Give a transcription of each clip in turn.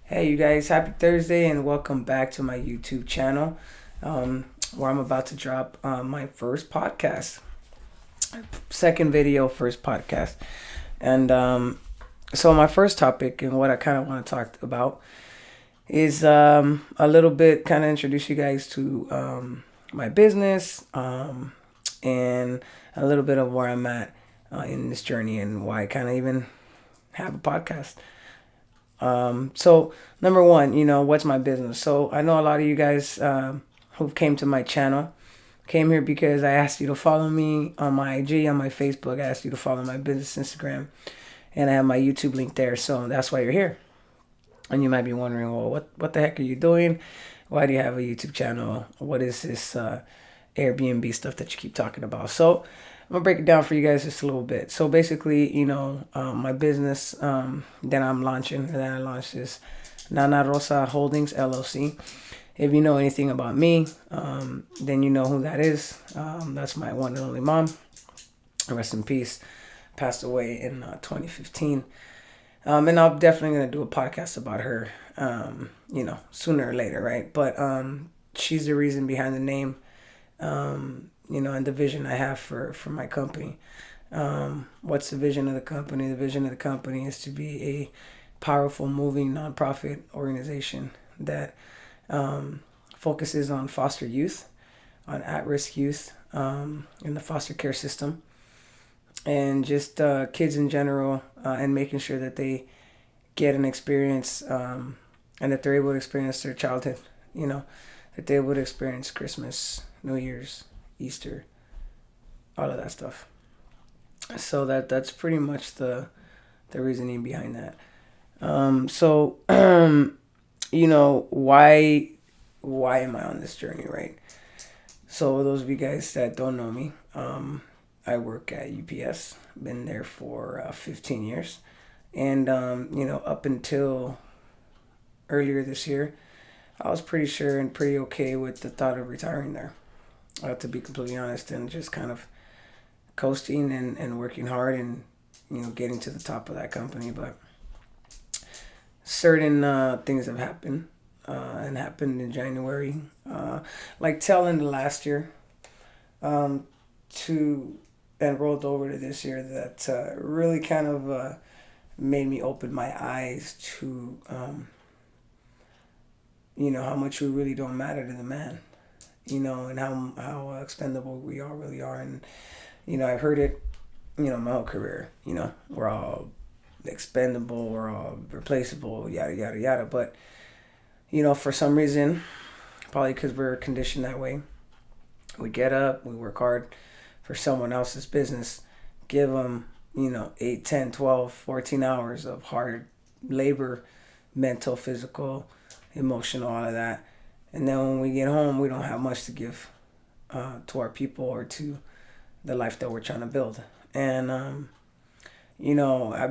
Hey, you guys, happy Thursday and welcome back to my YouTube channel where I'm about to drop my first podcast, second video, first podcast. And so, my first topic and what I kind of want to talk about is a little bit kind of introduce you guys to my business and a little bit of where I'm at in this journey and why I kind of even have a podcast. So number one, what's my business? So I know a lot of you guys who came to my channel came here because I asked you to follow me on my IG, on my Facebook. I asked you to follow my business Instagram, and I have my YouTube link there. So that's why you're here. And you might be wondering, well, what the heck are you doing? Why do you have a YouTube channel? What is this Airbnb stuff that you keep talking about? So I'm gonna break it down for you guys just a little bit. So basically, my business that I'm launching, that I launched is Nana Rosa Holdings LLC. If you know anything about me, then you know who that is. That's my one and only mom. Rest in peace. Passed away in 2015. And I'm definitely gonna do a podcast about her, sooner or later, right? But she's the reason behind the name, and the vision I have for my company. What's the vision of the company? The vision of the company is to be a powerful, moving nonprofit organization that focuses on foster youth, on at-risk youth in the foster care system, and just kids in general, and making sure that they get an experience and that they're able to experience their childhood, that they're able to experience Christmas, New Year's, Easter, all of that stuff. So that's pretty much the reasoning behind that. So why am I on this journey, right? So those of you guys that don't know me, I work at UPS. Been there for 15 years, and up until earlier this year, I was pretty sure and pretty okay with the thought of retiring there. To be completely honest, and just kind of coasting and working hard and getting to the top of that company. But certain things have happened and happened in January, like tail end of last year, to and rolled over to this year that really kind of made me open my eyes to how much we really don't matter to the man, and how expendable we all really are. And I've heard it, my whole career. We're all expendable, we're all replaceable, yada yada yada. But for some reason, probably because we're conditioned that way, we get up, we work hard for someone else's business, give them 8, 10, 12, 14 hours of hard labor, mental, physical, emotional, all of that. And then when we get home, we don't have much to give to our people or to the life that we're trying to build. And I've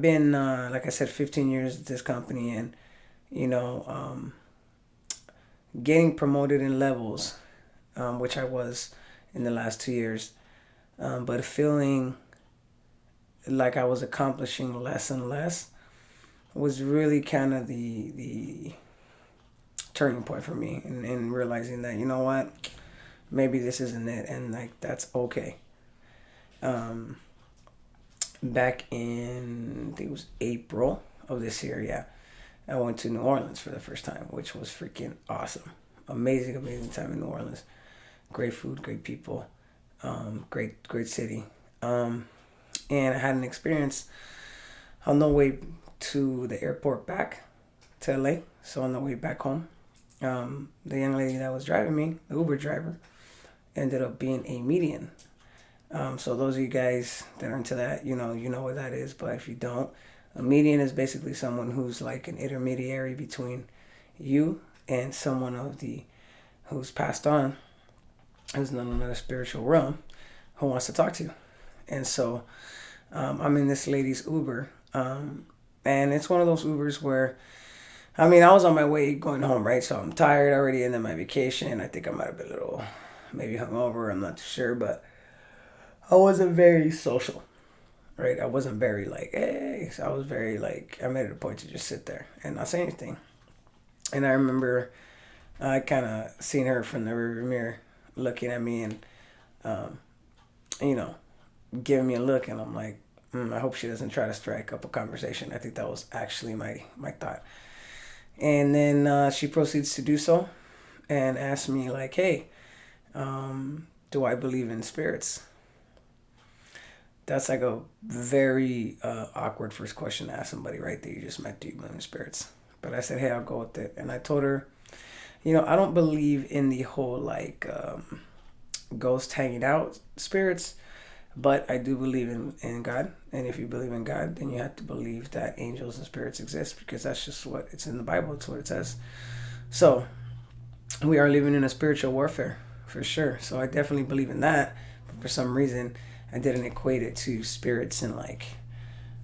been like I said, 15 years at this company, and you know um, getting promoted in levels, which I was in the last 2 years, but feeling like I was accomplishing less and less was really kind of the turning point for me, and realizing that what, maybe this isn't it, and like that's okay. Um, Back in, I think it was April of this year, yeah, I went to New Orleans for the first time, which was freaking awesome. Amazing, amazing time in New Orleans. Great food, great people, great city. And I had an experience on the way to the airport back to LA. So on the way back home, the young lady that was driving me, the Uber driver, ended up being a median. So those of you guys that are into that, you know what that is. But if you don't, a median is basically someone who's like an intermediary between you and someone of the who's passed on, who's in another spiritual realm, who wants to talk to you. And so I'm in this lady's Uber, and it's one of those Ubers where, I was on my way going home, right? So I'm tired already, and then my vacation. I think I might have been a little, maybe hungover. I'm not too sure, but I wasn't very social, right? I wasn't very like, hey. So I was very like, I made it a point to just sit there and not say anything. And I remember I kind of seen her from the rearview mirror looking at me and, um, you know, giving me a look. And I'm like, I hope she doesn't try to strike up a conversation. I think that was actually my thought. And then she proceeds to do so and asks me, like, hey, do I believe in spirits? That's like a very awkward first question to ask somebody right there you just met. Do you believe in spirits? But I said, hey, I'll go with it. And I told her, I don't believe in the whole like ghost hanging out spirits, but I do believe in God. And if you believe in God, then you have to believe that angels and spirits exist because that's just what it's in the Bible. It's what it says. So we are living in a spiritual warfare for sure. So I definitely believe in that. But for some reason, I didn't equate it to spirits and like,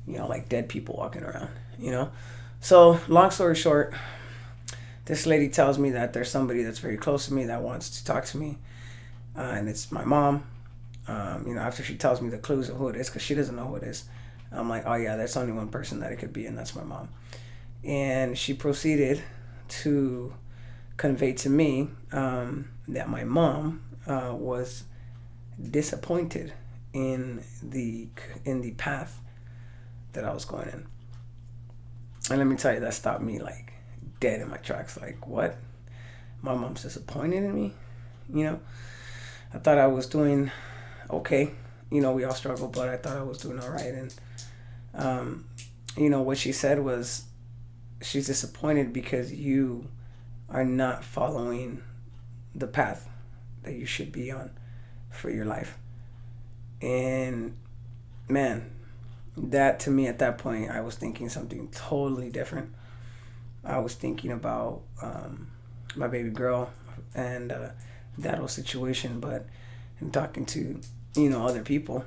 like dead people walking around. So long story short, this lady tells me that there's somebody that's very close to me that wants to talk to me, and it's my mom. After she tells me the clues of who it is, because she doesn't know who it is, I'm like, oh yeah, there's only one person that it could be, and that's my mom. And she proceeded to convey to me that my mom was disappointed in the path that I was going in. And let me tell you, that stopped me like dead in my tracks. Like, what? My mom's disappointed in me? I thought I was doing okay. We all struggle, but I thought I was doing all right. And, what she said was she's disappointed because you are not following the path that you should be on for your life. And, man, that to me at that point, I was thinking something totally different. I was thinking about my baby girl and that whole situation, but in talking to other people,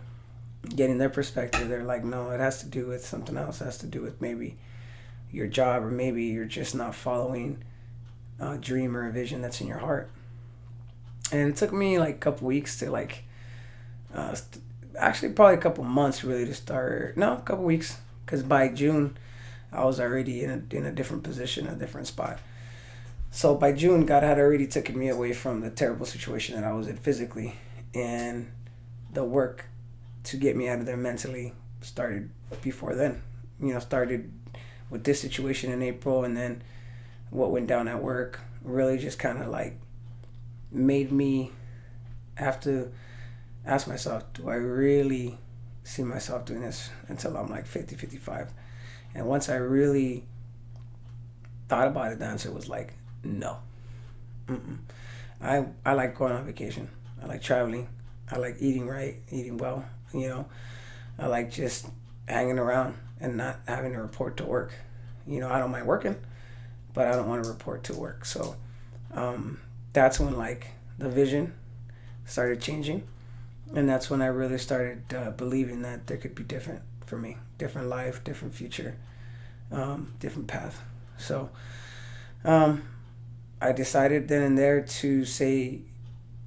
getting their perspective, they're like, no, it has to do with something else. It has to do with maybe your job, or maybe you're just not following a dream or a vision that's in your heart. And it took me like a couple weeks to like actually probably a couple months really to start. No, a couple weeks, because by June I was already in a different position, a different spot. So by June, God had already taken me away from the terrible situation that I was in physically, and the work to get me out of there mentally started before then. Started with this situation in April, and then what went down at work really just kind of like made me have to ask myself, do I really see myself doing this until I'm like 50, 55? And once I really thought about it, the answer was like, no. Mm-mm. I like going on vacation. I like traveling. I like eating right, eating well. I like just hanging around and not having to report to work. I don't mind working, but I don't want to report to work. So that's when like the vision started changing, and that's when I really started believing that there could be different for me, different life, different future, different path. So I decided then and there to say,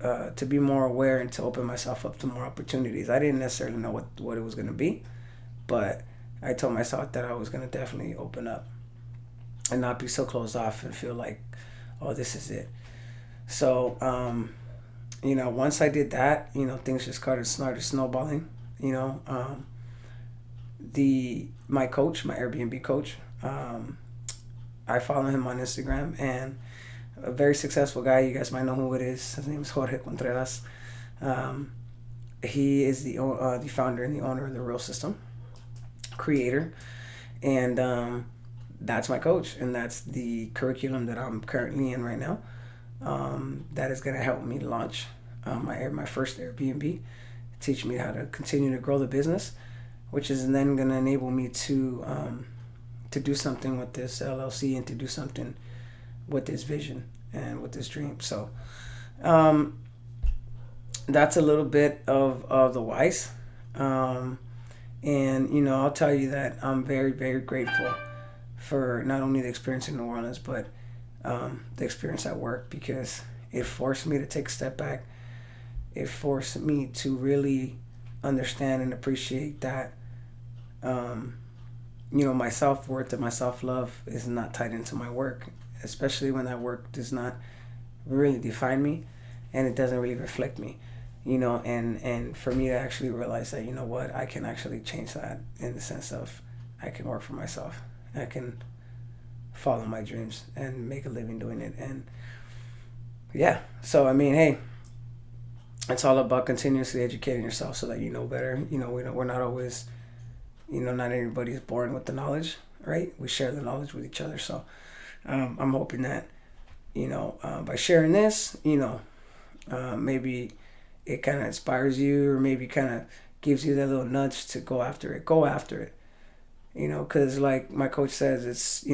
to be more aware and to open myself up to more opportunities. I didn't necessarily know what it was going to be, but I told myself that I was going to definitely open up and not be so closed off and feel like, oh, this is it. So, once I did that, things just started snowballing. My coach, my Airbnb coach, I follow him on Instagram, and a very successful guy. You guys might know who it is. His name is Jorge Contreras. He is the founder and the owner of the Real System, creator, and that's my coach, and that's the curriculum that I'm currently in right now. That is going to help me launch my first Airbnb, teach me how to continue to grow the business, which is then going to enable me to do something with this LLC and to do something with this vision and with this dream. So that's a little bit of the whys. And I'll tell you that I'm very, very grateful for not only the experience in New Orleans, but the experience at work, because it forced me to take a step back. It forced me to really understand and appreciate that my self-worth and my self-love is not tied into my work, especially when that work does not really define me and it doesn't really reflect me. And for me to actually realize that, what, I can actually change that in the sense of I can work for myself. I can follow my dreams and make a living doing it. And yeah, so I mean, hey, it's all about continuously educating yourself so that you know better. We're not always, not everybody's born with the knowledge, right? We share the knowledge with each other. So I'm hoping that, by sharing this, maybe it kind of inspires you, or maybe kind of gives you that little nudge to go after it. Go after it, because like my coach says, it's,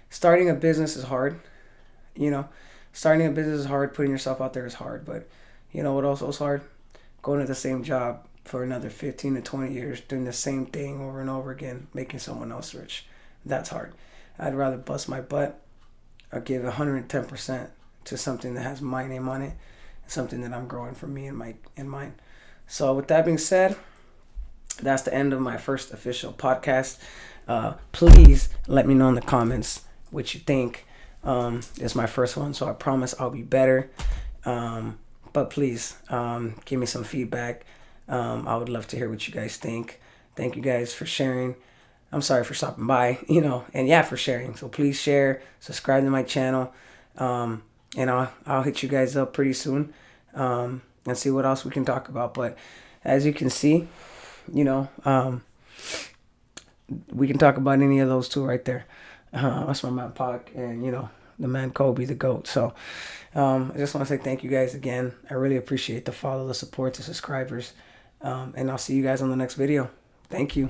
starting a business is hard. Starting a business is hard. Putting yourself out there is hard. But what also is hard? Going to the same job for another 15 to 20 years, doing the same thing over and over again, making someone else rich. That's hard. I'd rather bust my butt or give 110% to something that has my name on it, something that I'm growing for me and mine. So with that being said, that's the end of my first official podcast. Please let me know in the comments what you think. It's my first one, so I promise I'll be better. But please give me some feedback. I would love to hear what you guys think. Thank you guys for sharing. I'm sorry for stopping by, and yeah, for sharing. So please share, subscribe to my channel, and I'll hit you guys up pretty soon, and see what else we can talk about. But as you can see, we can talk about any of those two right there. That's my man Pac, and the man Kobe, the GOAT. So I just want to say thank you guys again. I really appreciate the follow, the support, the subscribers, and I'll see you guys on the next video. Thank you.